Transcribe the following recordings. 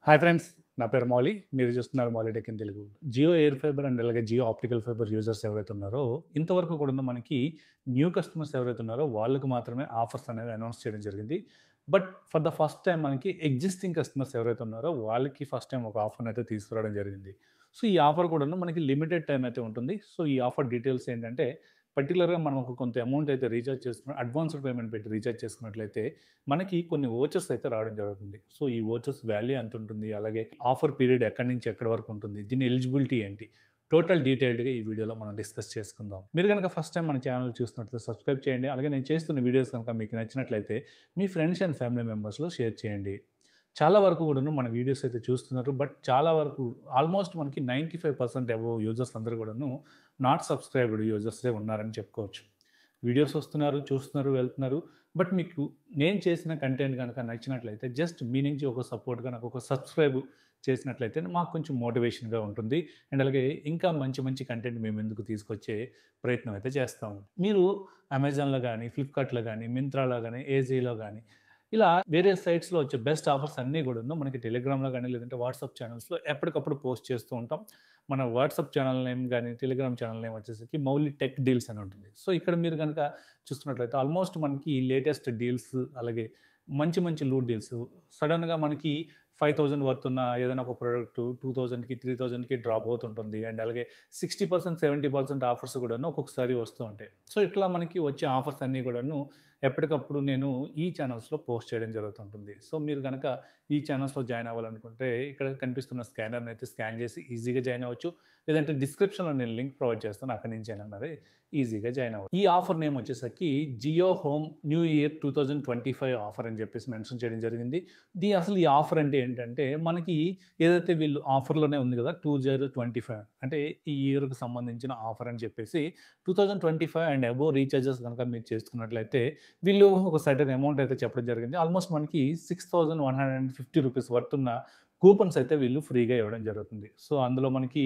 Hi friends, నా పేరు మౌలి. మీరు చూస్తున్నారు Mouli tech in Telugu. Jio air fiber and అలాగే జియో ఆప్టికల్ ఫైబర్ యూజర్స్ ఎవరైతే ఉన్నారో, ఇంతవరకు కూడా మనకి న్యూ కస్టమర్స్ ఎవరైతే ఉన్నారో వాళ్ళకి మాత్రమే ఆఫర్స్ అనేవి అనౌన్స్ చేయడం జరిగింది. But for the first time మనకి ఎగ్జిస్టింగ్ కస్టమర్స్ ఎవరైతే ఉన్నారో వాళ్ళకి ఫస్ట్ టైం ఒక ఆఫర్‌ని అయితే తీసుకురావడం జరిగింది. సో, ఈ ఆఫర్ కూడాను మనకి లిమిటెడ్ టైమ్ అయితే ఉంటుంది. సో, ఈ ఆఫర్ డీటెయిల్స్ ఏంటంటే పర్టిక్యులర్‌గా మనం ఒక కొంత అమౌంట్ అయితే రీచార్జ్ చేసుకున్న అడ్వాన్స్‌డ్ పేమెంట్ పెట్టి రీచార్జ్ చేసుకున్నట్లయితే మనకి కొన్ని వోచర్స్ అయితే రావడం జరుగుతుంది. సో, ఈ వోచర్స్ వాల్యూ ఎంతుంటుంది? అలాగే ఆఫర్ పీరియడ్ ఎక్కడి నుంచి ఎక్కడి వరకు ఉంటుంది? దీని ఎలిజిబిలిటీ ఏంటి? టోటల్ డీటెయిల్డ్‌గా ఈ వీడియోలో మనం డిస్కస్ చేసుకుందాం. మీరు గనక ఫస్ట్ టైమ్ మన ఛానెల్ చూస్తున్నట్లయితే సబ్స్క్రైబ్ చేయండి. అలాగే నేను చేస్తున్న వీడియోస్ గనక మీకు నచ్చినట్లయితే మీ ఫ్రెండ్స్ అండ్ ఫ్యామిలీ మెంబర్స్‌లో షేర్ చేయండి. చాలా వరకు కూడాను మన వీడియోస్ అయితే చూస్తున్నారు. బట్ చాలా వరకు ఆల్మోస్ట్ మనకి 95% అబోవ్ యూజర్స్ అందరూ కూడాను నాట్ సబ్స్క్రైబ్డ్ యూజర్సే ఉన్నారని చెప్పుకోవచ్చు. వీడియోస్ వస్తున్నారు, చూస్తున్నారు, వెళ్తున్నారు. బట్ మీకు నేను చేసిన కంటెంట్ గనక నచ్చినట్లయితే జస్ట్ మీ నుంచి ఒక సపోర్ట్‌గా నాకు ఒక సబ్స్క్రైబ్ చేసినట్లయితే మాకు కొంచెం మోటివేషన్‌గా ఉంటుంది. అండ్ అలాగే ఇంకా మంచి మంచి కంటెంట్ మీ ముందుకు తీసుకొచ్చే ప్రయత్నం అయితే చేస్తాము. మీరు అమెజాన్‌లో గానీ, ఫ్లిప్‌కార్ట్‌లో గానీ, మింత్రాలో గానీ, ఏజీలో గానీ ఇలా వేరే సైట్స్‌లో వచ్చే బెస్ట్ ఆఫర్స్ అన్నీ కూడాను మనకి టెలిగ్రామ్‌లో గానీ, లేదంటే వాట్సాప్ ఛానల్స్‌లో ఎప్పటికప్పుడు పోస్ట్ చేస్తూ ఉంటాం. మన వాట్సాప్ ఛానల్ నేమ్ గానీ, టెలిగ్రామ్ ఛానల్ నేమ్ వచ్చేసరికి మౌలి టెక్ డీల్స్ అని ఉంటుంది. సో, ఇక్కడ మీరు గనక చూస్తున్నట్లయితే ఆల్మోస్ట్ మనకి లేటెస్ట్ డీల్స్ అలాగే మంచి మంచి లూట్ డీల్స్ సడెన్‌గా మనకి 5000 వర్త్ ఉన్న ఏదైనా ఒక ప్రొడక్ట్ 2000కి, 3000కి డ్రాప్ అవుతుంటుంది. అండ్ అలాగే 60%, 70% ఆఫర్స్ కూడాను ఒక్కొక్కసారి వస్తూ ఉంటాయి. సో, ఇట్లా మనకి వచ్చే ఆఫర్స్ అన్నీ కూడాను ఎప్పటికప్పుడు నేను ఈ ఛానల్స్‌లో పోస్ట్ చేయడం జరుగుతుంటుంది. సో, మీరు గనక ఈ ఛానల్స్‌లో జాయిన్ అవ్వాలనుకుంటే ఇక్కడ కనిపిస్తున్న స్కానర్‌ని అయితే స్కాన్ చేసి ఈజీగా జాయిన్ అవ్వచ్చు. లేదంటే డిస్క్రిప్షన్‌లో నేను లింక్ ప్రొవైడ్ చేస్తాను. అక్కడి నుంచి అయినా మరి ఈజీగా జాయిన్ అవ్వచ్చు. ఈ ఆఫర్ నేమ్ వచ్చేసరికి Jio home new year 2025 offer అని చెప్పేసి మెన్షన్ చేయడం జరిగింది. అసలు ఈ ఆఫర్ అంటే ఏంటంటే మనకి ఏదైతే వీళ్ళు ఆఫర్‌లోనే ఉంది కదా! 2025 అంటే ఈ ఇయర్‌కి సంబంధించిన ఆఫర్ అని చెప్పేసి 2025 అండ్ అబోవ్ రీచార్జెస్ గనక మీరు చేసుకున్నట్లయితే వీళ్ళు ఒక సర్టెన్ అమౌంట్ అయితే చెప్పడం జరిగింది. ఆల్మోస్ట్ మనకి రూ. 6150 వర్త్ ఉన్న కూపన్స్ అయితే వీళ్ళు ఫ్రీగా ఇవ్వడం జరుగుతుంది. సో, అందులో మనకి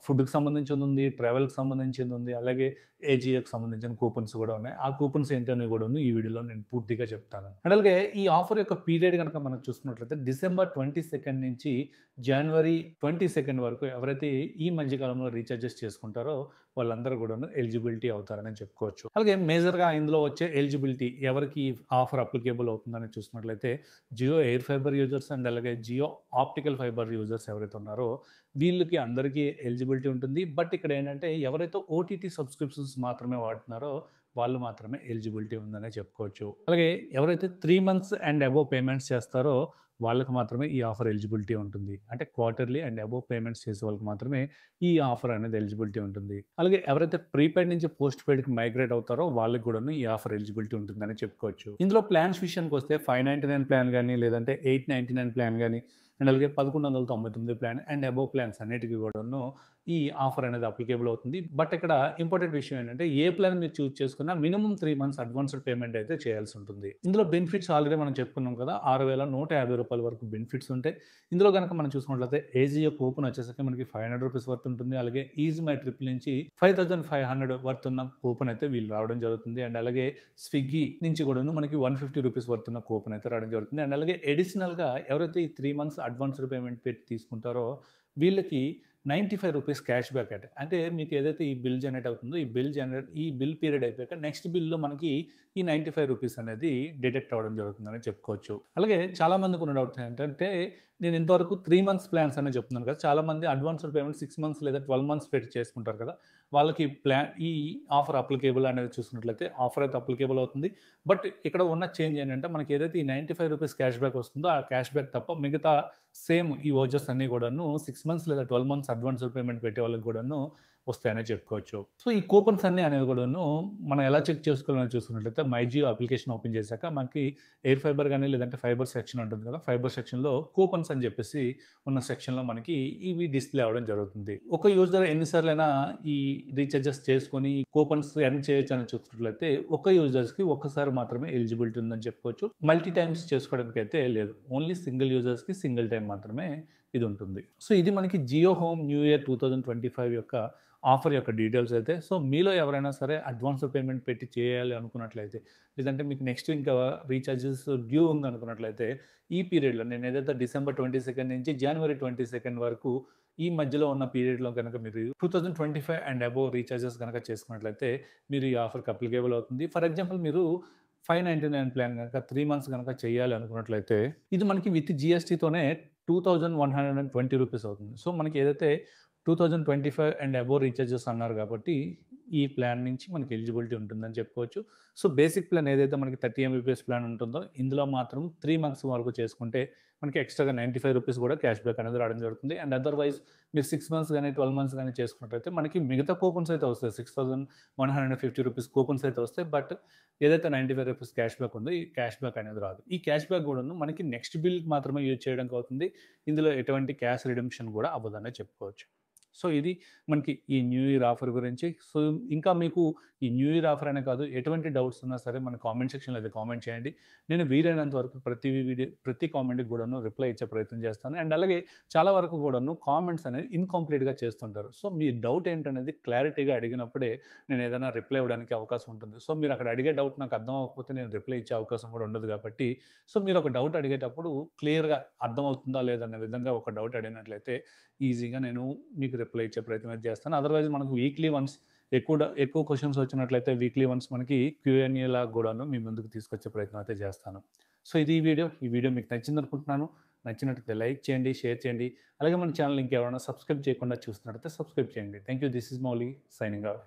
ఫుడ్‌కి సంబంధించిందుంది, ట్రావెల్‌కి సంబంధించిందుంది, అలాగే ఏజీఏకి సంబంధించిన కూపన్స్ కూడా ఉన్నాయి. ఆ కూపన్స్ ఏంటని కూడాను ఈ వీడియోలో నేను పూర్తిగా చెప్తాను. అండ్ అలాగే ఈ ఆఫర్ యొక్క పీరియడ్ గనక మనం చూసుకున్నట్లయితే డిసెంబర్ 22 నుంచి జనవరి 22 వరకు ఎవరైతే ఈ మధ్య కాలంలో రీచార్జెస్ చేసుకుంటారో వాళ్ళందరూ కూడాను ఎలిజిబిలిటీ అవుతారని చెప్పుకోవచ్చు. అలాగే మేజర్‌గా ఇందులో వచ్చే ఎలిజిబిలిటీ ఎవరికి ఆఫర్ అప్లికేబుల్ అవుతుందని చూసినట్లయితే Jio air fiber users and అలాగే జియో ఆప్టికల్ ఫైబర్ యూజర్స్ ఎవరైతే ఉన్నారో వీళ్ళకి అందరికీ ఎలిజిబిలిటీ ఉంటుంది. బట్ ఇక్కడ ఏంటంటే ఎవరైతే ఓటీటీ సబ్స్క్రిప్షన్స్ మాత్రమే వాడుతున్నారో వాళ్ళు మాత్రమే ఎలిజిబిలిటీ ఉందనే చెప్పుకోవచ్చు. అలాగే ఎవరైతే 3 మంత్స్ అండ్ అబోవ్ పేమెంట్స్ చేస్తారో వాళ్ళకి మాత్రమే ఈ ఆఫర్ ఎలిజిబిలిటీ ఉంటుంది. అంటే క్వార్టర్లీ అండ్ అబోవ్ పేమెంట్స్ చేసే వాళ్ళకి మాత్రమే ఈ ఆఫర్ అనేది ఎలిజిబిలిటీ ఉంటుంది. అలాగే ఎవరైతే ప్రీపెయిడ్ నుంచి పోస్ట్ పెయిడ్‌కి మైగ్రేట్ అవుతారో వాళ్ళకి కూడాను ఈ ఆఫర్ ఎలిజిబిలిటీ ఉంటుందని చెప్పుకోవచ్చు. ఇందులో ప్లాన్స్ విషయానికొస్తే 599 ప్లాన్ గాని, లేదంటే 899 ప్లాన్ గాని అండ్ అలాగే 1199 ప్లాన్ అండ్ అబోవ్ ప్లాన్స్ అన్నిటికి కూడాను ఈ ఆఫర్ అనేది అప్లికేబుల్ అవుతుంది. బట్ ఇక్కడ ఇంపార్టెంట్ విషయం ఏంటంటే ఏ ప్లాన్ మీరు చూజ్ చేసుకున్నా మినిమమ్ 3 మంత్స్ అడ్వాన్స్‌డ్ పేమెంట్ అయితే చేయాల్సి ఉంటుంది. ఇందులో బెనిఫిట్స్ ఆల్రెడీ మనం చెప్పుకున్నాం కదా! రూ. 6,150 వరకు బెనిఫిట్స్ ఉంటాయి. ఇందులో గనక మనం చూసుకున్నట్లయితే ఏజీఓ కూపన్ వచ్చేసరికి మనకి రూ. 500 వర్త్ ఉంటుంది. అలాగే ఈజీ మై ట్రిప్ నుంచి 5500 వర్త్ ఉన్న కూపన్ అయితే వీళ్ళు రావడం జరుగుతుంది. అండ్ అలాగే స్విగ్గీ నుంచి కూడాను మనకి రూ. 150 వర్త్ ఉన్న కూపన్ అయితే రావడం జరుగుతుంది. అండ్ అలాగే అడిషనల్‌గా ఎవరైతే ఈ 3 మంత్స్ అడ్వాన్స్‌డ్ పేమెంట్ పెట్టి తీసుకుంటారో వీళ్ళకి రూ. 95 క్యాష్ బ్యాక్ అంటే మీకు ఏదైతే ఈ బిల్ జనరేట్ అవుతుందో ఈ బిల్ పీరియడ్ అయిపోయాక నెక్స్ట్ బిల్‌లో మనకి ఈ రూ. 95 అనేది డిడక్ట్ అవ్వడం జరుగుతుందని చెప్పుకోవచ్చు. అలాగే చాలా మందికి ఉన్న డౌట్ ఏంటంటే నేను ఇంతవరకు 3 మంత్స్ ప్లాన్స్ అనే చెప్తున్నాను కదా! చాలామంది అడ్వాన్స్‌డ్ పేమెంట్ 6 మంత్స్ లేదా 12 మంత్స్ పెట్టి చేసుకుంటారు కదా! వాళ్ళకి ఈ ఆఫర్ అప్లికేబుల్ అనేది చూసుకున్నట్లయితే ఆఫర్ అయితే అప్లికేబుల్ అవుతుంది. బట్ ఇక్కడ ఉన్న చేంజ్ ఏంటంటే మనకి ఏదైతే ఈ రూ. 95 క్యాష్ బ్యాక్ వస్తుందో ఆ క్యాష్ బ్యాక్ తప్ప మిగతా సేమ్ ఈ వోచర్స్ అన్నీ కూడాను 6 మంత్స్ లేదా 12 మంత్స్ అడ్వాన్స్‌డ్ పేమెంట్ పెట్టే వాళ్ళకి కూడాను వస్తాయనే చెప్పుకోవచ్చు. సో, ఈ కూపన్స్ అన్నీ అనేవి కూడాను మనం ఎలా చెక్ చేసుకోవాలని చూసుకున్నట్లయితే మై జియో అప్లికేషన్ ఓపెన్ చేశాక మనకి ఎయిర్ ఫైబర్ గాని లేదంటే ఫైబర్ సెక్షన్ ఉంటుంది కదా! ఫైబర్ సెక్షన్‌లో కూపన్స్ అని చెప్పేసి ఉన్న సెక్షన్‌లో మనకి ఇవి డిస్‌ప్లే అవ్వడం జరుగుతుంది. ఒక యూజర్ ఎన్ని సార్లైనా ఈ రీచార్జెస్ చేసుకొని కూపన్స్ ఎర్న్ చేయొచ్చు అని చూసుకున్నట్లయితే ఒక యూజర్స్‌కి ఒక్కసారి మాత్రమే ఎలిజిబిలిటీ ఉందని చెప్పుకోవచ్చు. మల్టీ టైమ్స్ చేసుకోవడానికి అయితే లేదు. ఓన్లీ సింగిల్ యూజర్స్‌కి సింగిల్ టైమ్ మాత్రమే ఇది ఉంటుంది. సో, ఇది మనకి జియో హోమ్ న్యూ ఇయర్ 2025 యొక్క ఆఫర్ యొక్క డీటెయిల్స్ అయితే. సో, మీలో ఎవరైనా సరే అడ్వాన్స్ పేమెంట్ పెట్టి చేయాలి అనుకున్నట్లయితే, లేదంటే మీకు నెక్స్ట్ ఇంకా రీచార్జెస్ డ్యూ ఉందనుకున్నట్లయితే, ఈ పీరియడ్‌లో నేనేదైతే డిసెంబర్ 22 నుంచి జనవరి 22 వరకు ఈ మధ్యలో ఉన్న పీరియడ్‌లో గనక మీరు 2025 అండ్ అబోవ్ రీచార్జెస్ గనక చేసుకున్నట్లయితే, మీరు ఈ ఆఫర్‌కి అప్లికేబుల్ అవుతుంది. ఫర్ ఎగ్జాంపుల్ మీరు 599 ప్లాన్ గనక 3 మంత్స్ గనక చేయాలి అనుకున్నట్లయితే, ఇది మనకి విత్ జీఎస్టీతోనే రూ. 2120 అవుతుంది. సో, మనకి ఏదైతే 2025 అండ్ అబోవ్ రీచార్జెస్ అన్నారు కాబట్టి, ఈ ప్లాన్ నుంచి మనకి ఎలిజిబిలిటీ ఉంటుందని చెప్పుకోవచ్చు. సో, బేసిక్ ప్లాన్ ఏదైతే మనకి 30 ఎంబీపీఎస్ ప్లాన్ ఉంటుందో, ఇందులో మాత్రం 3 మంత్స్ వరకు చేసుకుంటే మనకి ఎక్స్‌ట్రాగా రూ. 95 కూడా క్యాష్ బ్యాక్ అనేది రావడం జరుగుతుంది. అండ్ అదర్‌వైజ్ మీరు 6 మంత్స్ గాని, 12 మంత్స్ గాని చేసుకున్నట్టయితే మనకి మిగతా కూపన్స్ అయితే వస్తాయి. రూ. 6150 కూపన్స్ అయితే వస్తాయి. బట్ ఏదైతే రూ. 95 క్యాష్ బ్యాక్ ఉందో, ఈ క్యాష్ బ్యాక్ అనేది రాదు. ఈ క్యాష్ బ్యాక్ కూడాను మనకి నెక్స్ట్ బిల్‌కి మాత్రమే యూజ్ చేయడానికి అవుతుంది. ఇందులో ఎటువంటి క్యాష్ రిడెంప్షన్ కూడా అవ్వదనే చెప్పుకోవచ్చు. సో, ఇది మనకి ఈ న్యూ ఇయర్ ఆఫర్ గురించి. సో, ఇంకా మీకు ఈ న్యూ ఇయర్ ఆఫర్ అనే కాదు, ఎటువంటి డౌట్స్ ఉన్నా సరే మన కామెంట్ సెక్షన్‌లో అయితే కామెంట్ చేయండి. నేను వీలైనంత వరకు ప్రతి కామెంట్‌కి కూడాను రిప్లై ఇచ్చే ప్రయత్నం చేస్తాను. అండ్ అలాగే చాలా వరకు కూడాను కామెంట్స్ అనేవి ఇన్‌కంప్లీట్‌గా చేస్తుంటారు. సో, మీ డౌట్ ఏంటనేది క్లారిటీగా అడిగినప్పుడే నేను ఏదైనా రిప్లై ఇవ్వడానికి అవకాశం ఉంటుంది. సో, మీరు అక్కడ అడిగే డౌట్ నాకు అర్థం అవ్వకపోతే నేను రిప్లై ఇచ్చే అవకాశం కూడా ఉండదు కాబట్టి, సో, మీరు ఒక డౌట్ అడిగేటప్పుడు క్లియర్‌గా అర్థమవుతుందా లేదా అనే విధంగా ఒక డౌట్ అడిగినట్లయితే ఈజీగా నేను మీకు రిప్లై ఇచ్చే ప్రయత్నం అయితే చేస్తాను. అదర్‌వైజ్ మనకు వీక్లీ వన్స్ ఎక్కువ క్వెషన్స్ వచ్చినట్లయితే వీక్లీ వన్స్ మనకి క్యూఎన్ఏ లాగా గూడాను మీ ముందుకు తీసుకొచ్చే ప్రయత్నం అయితే చేస్తాను. సో, ఇది ఈ వీడియో. ఈ వీడియో మీకు నచ్చిందనుకుంటున్నాను. నచ్చినట్లయితే లైక్ చేయండి, షేర్ చేయండి. అలాగే మన ఛానెల్ ఇంకెవరైనా సబ్స్క్రైబ్ చేయకుండా చూస్తున్నట్లయితే సబ్స్క్రైబ్ చేయండి. Thank you. This is Mouli signing off.